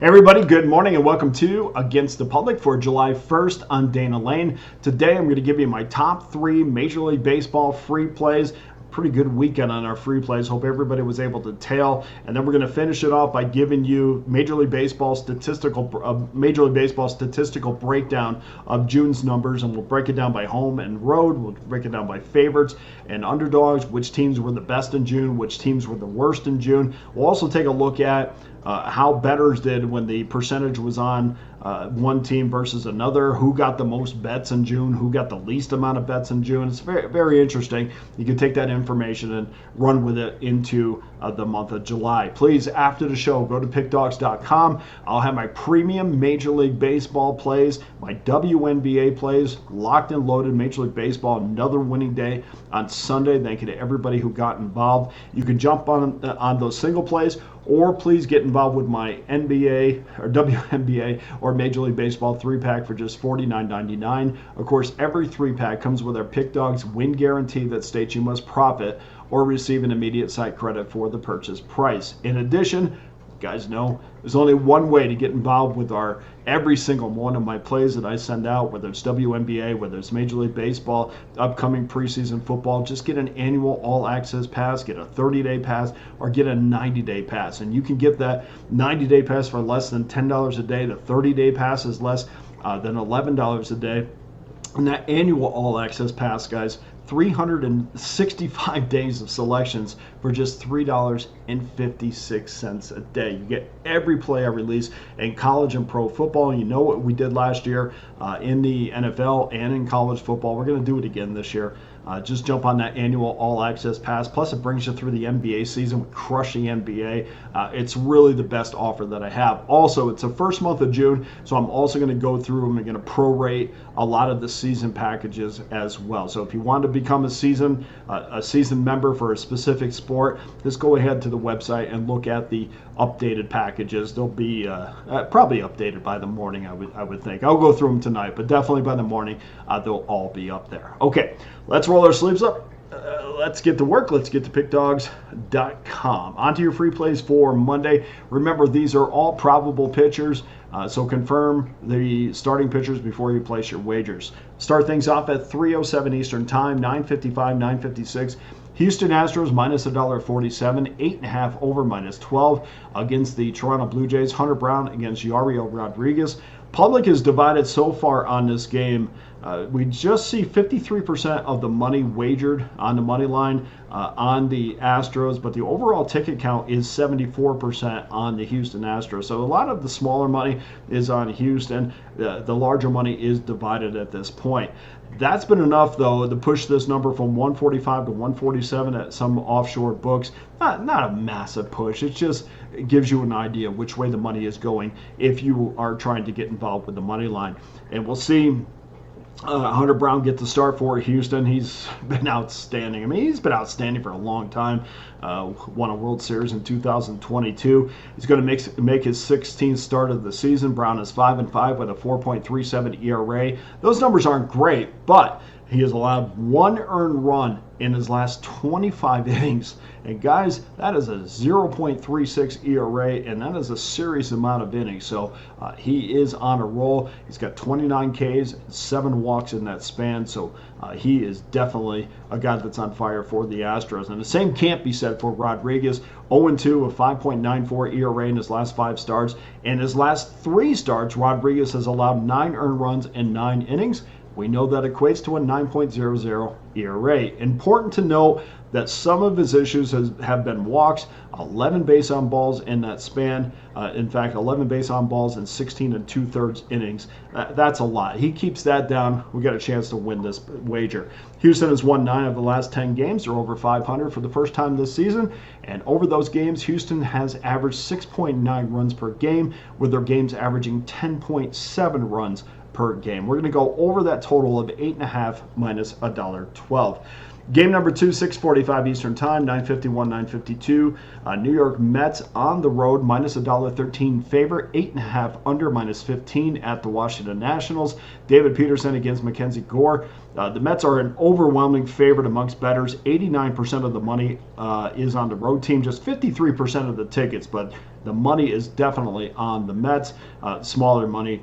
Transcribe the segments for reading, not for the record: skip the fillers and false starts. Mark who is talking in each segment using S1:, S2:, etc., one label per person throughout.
S1: Hey everybody, good morning and welcome to Against the Public for July 1st. I'm Dana Lane. Today I'm going to give you my top 3 Major League Baseball free plays. Pretty good weekend on our free plays. Hope everybody was able to tail. And then we're going to finish it off by giving you Major League Baseball statistical breakdown of June's numbers, and we'll break it down by home and road. We'll break it down by favorites and underdogs, which teams were the best in June, which teams were the worst in June. We'll also take a look at how bettors did when the percentage was on one team versus another, who got the most bets in June, who got the least amount of bets in June. It's very, very interesting. You can take that information and run with it into the month of July. Please, after the show, go to pickdawgz.com. I'll have my premium Major League Baseball plays, my WNBA plays, locked and loaded. Major League Baseball, another winning day on Sunday. Thank you to everybody who got involved. You can jump on those single plays, or please get involved with my NBA or WNBA or Major League Baseball 3-pack for just $49.99. Of course, every 3-pack comes with our Pick Dawgz win guarantee that states you must profit or receive an immediate site credit for the purchase price. In addition, you guys know there's only one way to get involved with every single one of my plays that I send out, whether it's WNBA, whether it's Major League Baseball, upcoming preseason football. Just get an annual all-access pass, get a 30-day pass, or get a 90-day pass. And you can get that 90-day pass for less than $10 a day. The 30-day pass is less than $11 a day. And that annual all-access pass, guys, 365 days of selections for just $3.56 a day. You get every play I release in college and pro football. You know what we did last year in the NFL and in college football. We're going to do it again this year. Just jump on that annual all-access pass. Plus, it brings you through the NBA season. We crush the NBA. It's really the best offer that I have. Also, it's the first month of June, so I'm also going to go through and I'm going to prorate a lot of the season packages as well. So if you want to become a season member for a specific sport, just go ahead to the website and look at the updated packages. They'll be probably updated by the morning, I would think. I'll go through them tonight, but definitely by the morning, they'll all be up there. Okay, let's roll our sleeves up. Let's get to work. Let's get to pickdawgz.com. On to your free plays for Monday. Remember, these are all probable pitchers, so confirm the starting pitchers before you place your wagers. Start things off at 3:07 Eastern Time, 9:55, 9:56. Houston Astros minus $1.47, 8.5 over minus 12 against the Toronto Blue Jays. Hunter Brown against Yariel Rodriguez. Public is divided so far on this game. We just see 53% of the money wagered on the money line on the Astros, but the overall ticket count is 74% on the Houston Astros. So a lot of the smaller money is on Houston. The larger money is divided at this point. That's been enough, though, to push this number from 145 to 147 at some offshore books. Not a massive push. It gives you an idea of which way the money is going if you are trying to get involved with the money line. And we'll see Hunter Brown get the start for Houston. He's been outstanding. I mean, he's been outstanding for a long time. Won a World Series in 2022. He's going to make his 16th start of the season. Brown is 5-5 with a 4.37 ERA. Those numbers aren't great, but he has allowed one earned run in his last 25 innings. And guys, that is a 0.36 ERA, and that is a serious amount of innings. So he is on a roll. He's got 29 Ks, 7 walks in that span. So he is definitely a guy that's on fire for the Astros. And the same can't be said for Rodriguez. 0-2, a 5.94 ERA in his last 5 starts. In his last 3 starts, Rodriguez has allowed 9 earned runs in 9 innings. We know that equates to a 9.00 ERA. Important to note that some of his issues have been walks, 11 base on balls in that span. In fact, 11 base on balls in 16 2/3 innings. That's a lot. He keeps that down, we got a chance to win this wager. Houston has won 9 of the last 10 games. They're over 500 for the first time this season. And over those games, Houston has averaged 6.9 runs per game, with their games averaging 10.7 runs per game. We're going to go over that total of 8.5 minus $1.12. Game number 2, 6:45 Eastern Time, 9:51, 9:52. New York Mets on the road, minus $1.13 favor, 8.5 under, minus 15 at the Washington Nationals. David Peterson against Mackenzie Gore. The Mets are an overwhelming favorite amongst bettors. 89% of the money is on the road team, just 53% of the tickets, but the money is definitely on the Mets. Smaller money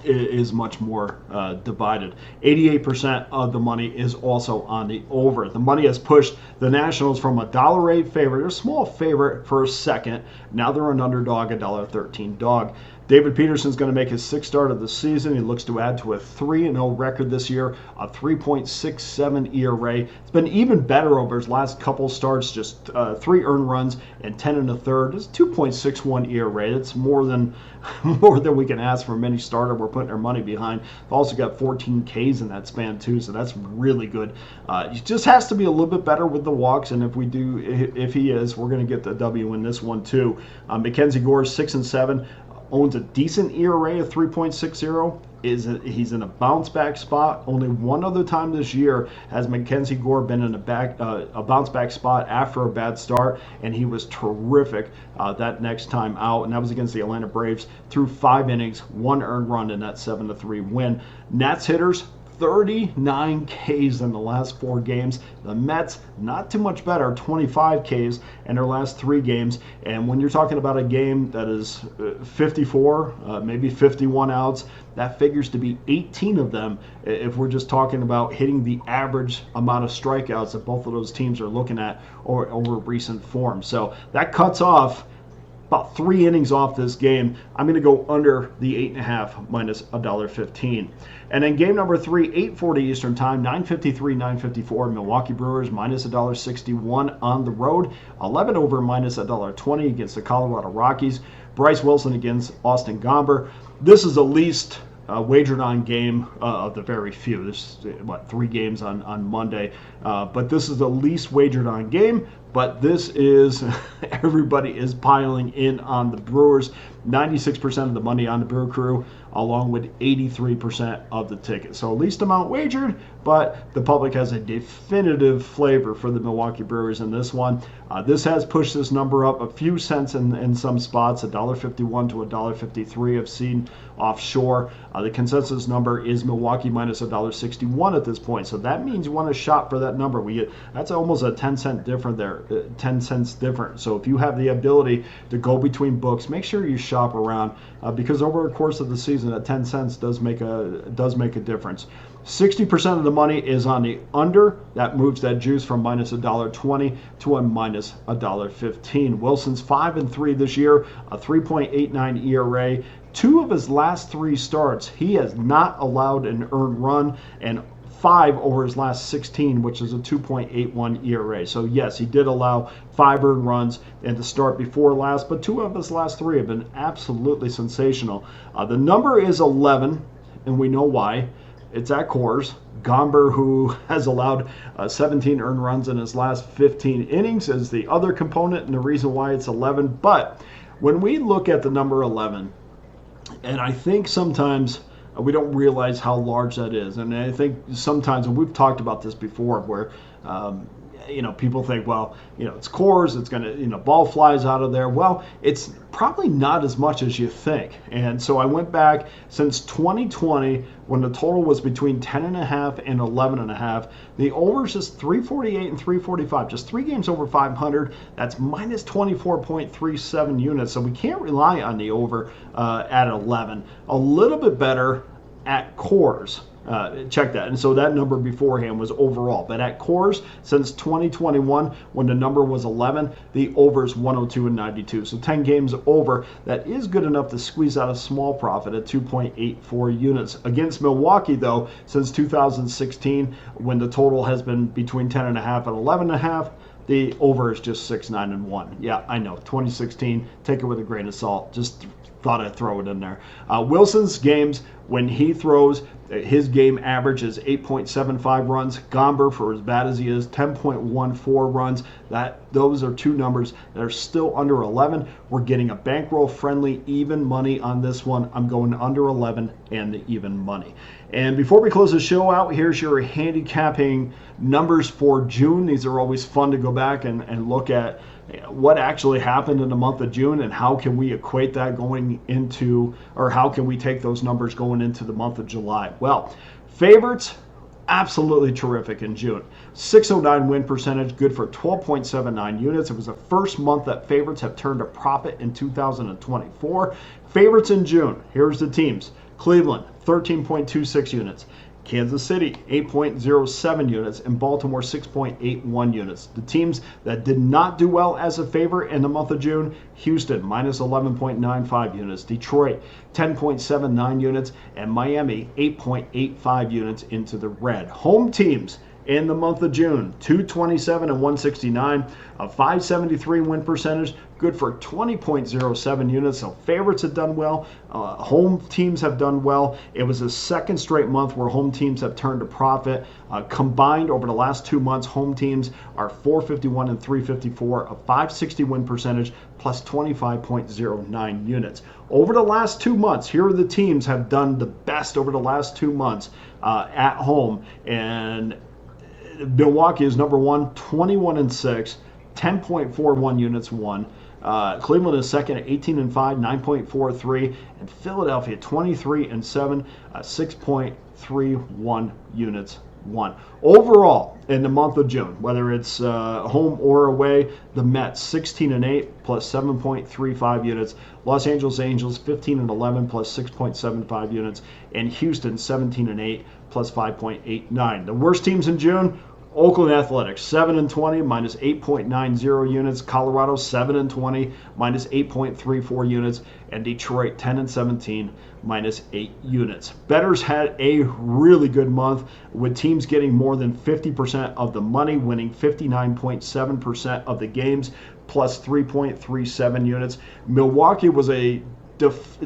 S1: is much more divided. 88% of the money is also on the over. The money has pushed the Nationals from a $1.08 favorite, a small favorite for a second. Now they're an underdog, a $1.13 dog. David Peterson's going to make his 6th start of the season. He looks to add to a 3-0 record this year, a 3.67 ERA. It's been even better over his last couple starts, just 3 earned runs and 10 1/3. It's 2.61 ERA. That's more than we can ask from any starter we're putting our money behind. Also got 14 Ks in that span too, so that's really good. He just has to be a little bit better with the walks, and if he is, we're going to get the W in this one too. Mackenzie Gore 6-7. Owns a decent ERA of 3.60. He's in a bounce back spot. Only one other time this year has Mackenzie Gore been in a bounce back spot after a bad start, and he was terrific that next time out, and that was against the Atlanta Braves. Through 5 innings, 1 earned run in that 7-3 win. Nats hitters, 39 Ks in the last 4 games. The Mets, not too much better, 25 Ks in their last 3 games. And when you're talking about a game that is 54, maybe 51 outs, that figures to be 18 of them if we're just talking about hitting the average amount of strikeouts that both of those teams are looking at over recent form. So that cuts off about 3 innings off this game. I'm going to go under the 8.5 minus $1.15. And then game number 3, 8:40 Eastern Time, 9:53, 9:54. Milwaukee Brewers minus $1.61 on the road, 11 over minus $1.20 against the Colorado Rockies. Bryce Wilson against Austin Gomber. This is the least wagered on game of the very few. There's 3 games on Monday, but this is the least wagered on game. But this is, everybody is piling in on the Brewers. 96% of the money on the Brew Crew, along with 83% of the tickets. So least amount wagered, but the public has a definitive flavor for the Milwaukee Brewers in this one. This has pushed this number up a few cents in some spots, $1.51 to $1.53 I've seen offshore. The consensus number is Milwaukee minus $1.61 at this point. So that means you want to shop for that number. That's almost a 10-cent difference there, 10 cents different. So if you have the ability to go between books, make sure you shop around because over the course of the season, that 10 cents does make a difference. 60% of the money is on the under. That moves that juice from minus $1.20 to a minus $1.15. Wilson's 5-3 this year, a 3.89 ERA. 2 of his last 3 starts, he has not allowed an earned run, and 5 over his last 16, which is a 2.81 ERA. So yes, he did allow 5 earned runs in the start before last, but 2 of his last 3 have been absolutely sensational. The number is 11, and we know why. It's at Coors. Gomber, who has allowed 17 earned runs in his last 15 innings, is the other component and the reason why it's 11. But when we look at the number 11, and I think sometimes we don't realize how large that is. And I think sometimes, and we've talked about this before, where people think, well, it's Coors, it's going to, ball flies out of there. Well, it's probably not as much as you think. And so I went back since 2020 when the total was between 10.5 and 11.5. The over is just 348 and 345, just 3 games over 500. That's minus 24.37 units. So we can't rely on the over at 11. A little bit better at Coors. Check that. And so that number beforehand was overall. But at Coors, since 2021, when the number was 11, the over is 102 and 92. So 10 games over. That is good enough to squeeze out a small profit at 2.84 units. Against Milwaukee, though, since 2016, when the total has been between 10.5 and 11.5, the over is just 6, 9, and 1. Yeah, I know. 2016, take it with a grain of salt. Just thought I'd throw it in there. Wilson's games, when he throws, his game average is 8.75 runs. Gomber, for as bad as he is, 10.14 runs. Those are two numbers that are still under 11. We're getting a bankroll-friendly even money on this one. I'm going under 11 and the even money. And before we close the show out, here's your handicapping numbers for June. These are always fun to go back and look at what actually happened in the month of June and how can we equate that going into, or how can we take those numbers going into the month of July. Well, favorites, absolutely terrific in June. 609 win percentage, good for 12.79 units. It was the first month that favorites have turned a profit in 2024. Favorites in June, here's the teams. Cleveland, 13.26 units. Kansas City, 8.07 units, and Baltimore, 6.81 units. The teams that did not do well as a favorite in the month of June: Houston, minus 11.95 units, Detroit, 10.79 units, and Miami, 8.85 units into the red. Home teams in the month of June: 227 and 169, a 573 win percentage, good for 20.07 units. So favorites have done well. Home teams have done well. It was the second straight month where home teams have turned a profit. Combined over the last 2 months, home teams are 451 and 354, a 560 win percentage, plus 25.09 units. Over the last 2 months, here are the teams have done the best over the last 2 months at home. And Milwaukee is number one, 21 and 6, 10.41 units won. Cleveland is second at 18 and 5, 9.43, and Philadelphia 23 and 7, 6.31 units won. Overall, in the month of June, whether it's home or away, the Mets 16 and 8 plus 7.35 units. Los Angeles Angels 15 and 11 plus 6.75 units, and Houston 17 and 8 plus 5.89. The worst teams in June: Oakland Athletics 7 and 20 minus 8.90 units, Colorado 7 and 20 minus 8.34 units, and Detroit 10 and 17 minus 8 units. Bettors had a really good month with teams getting more than 50% of the money, winning 59.7% of the games, plus 3.37 units. Milwaukee was a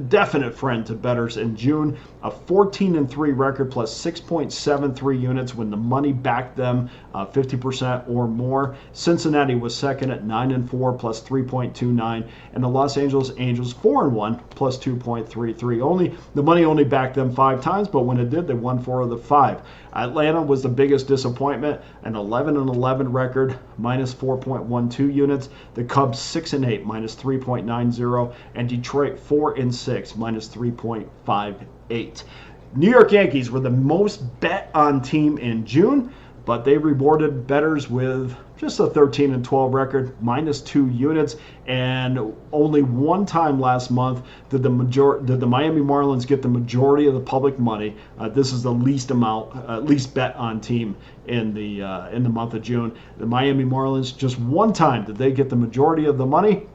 S1: definite friend to bettors in June. A 14 and 3 record plus 6.73 units when the money backed them 50% or more. Cincinnati was second at 9 and 4 plus 3.29, and the Los Angeles Angels 4 and 1 plus 2.33. The money only backed them 5 times, but when it did, they won 4 of the 5. Atlanta was the biggest disappointment, an 11 and 11 record, minus 4.12 units. The Cubs 6 and 8 minus 3.90, and Detroit 4 and 6 minus 3.58. New York Yankees were the most bet on team in June, but they rewarded bettors with just a 13 and 12 record, minus 2 units, and only one time last month did the Miami Marlins get the majority of the public money. This is the least bet on team in the month of June. The Miami Marlins, just one time did they get the majority of the money,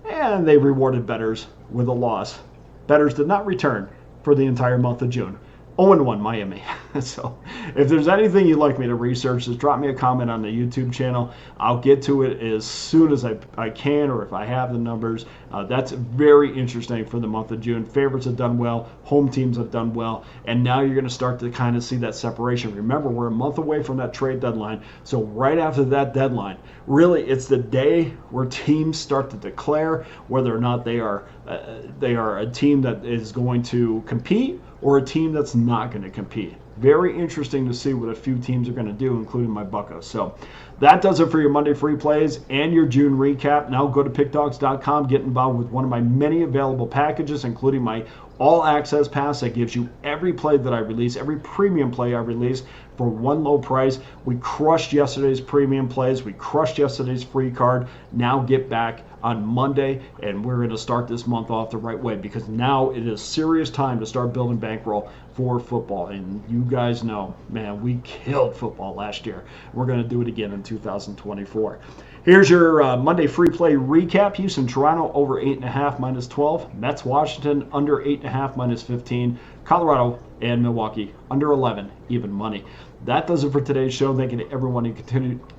S1: and they rewarded bettors with a loss. Bettors did not return for the entire month of June. 0-1 Miami. So if there's anything you'd like me to research, just drop me a comment on the YouTube channel. I'll get to it as soon as I can, or if I have the numbers. That's very interesting for the month of June. Favorites have done well. Home teams have done well. And now you're going to start to kind of see that separation. Remember, we're a month away from that trade deadline. So right after that deadline, really it's the day where teams start to declare whether or not they are a team that is going to compete or a team that's not going to compete. Very interesting to see what a few teams are going to do, including my Buccos. So that does it for your Monday free plays and your June recap. Now go to pickdawgz.com, get involved with one of my many available packages, including my all-access pass that gives you every play that I release, every premium play I release for one low price. We crushed yesterday's premium plays. We crushed yesterday's free card. Now get back on Monday, and we're going to start this month off the right way, because now it is serious time to start building bankroll for football. And you guys know, man, we killed football last year. We're going to do it again in 2024. Here's your Monday free play recap. Houston, Toronto over 8.5 minus 12. Mets, Washington under 8.5 minus 15. Colorado and Milwaukee under 11 even money. That does it for today's show. Thank you to everyone who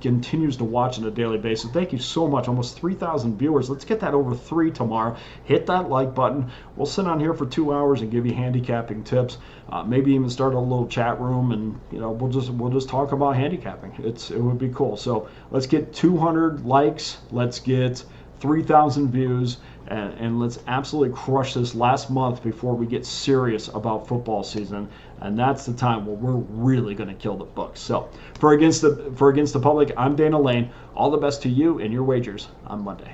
S1: continues to watch on a daily basis. Thank you so much. Almost 3,000 viewers. Let's get that over 3 tomorrow. Hit that like button. We'll sit on here for 2 hours and give you handicapping tips. Maybe even start a little chat room, and we'll just talk about handicapping. It would be cool. So let's get 200 likes. Let's get 3,000 views, and let's absolutely crush this last month before we get serious about football season. And that's the time where we're really going to kill the books. So for Against the Public, I'm Dana Lane. All the best to you and your wagers on Monday.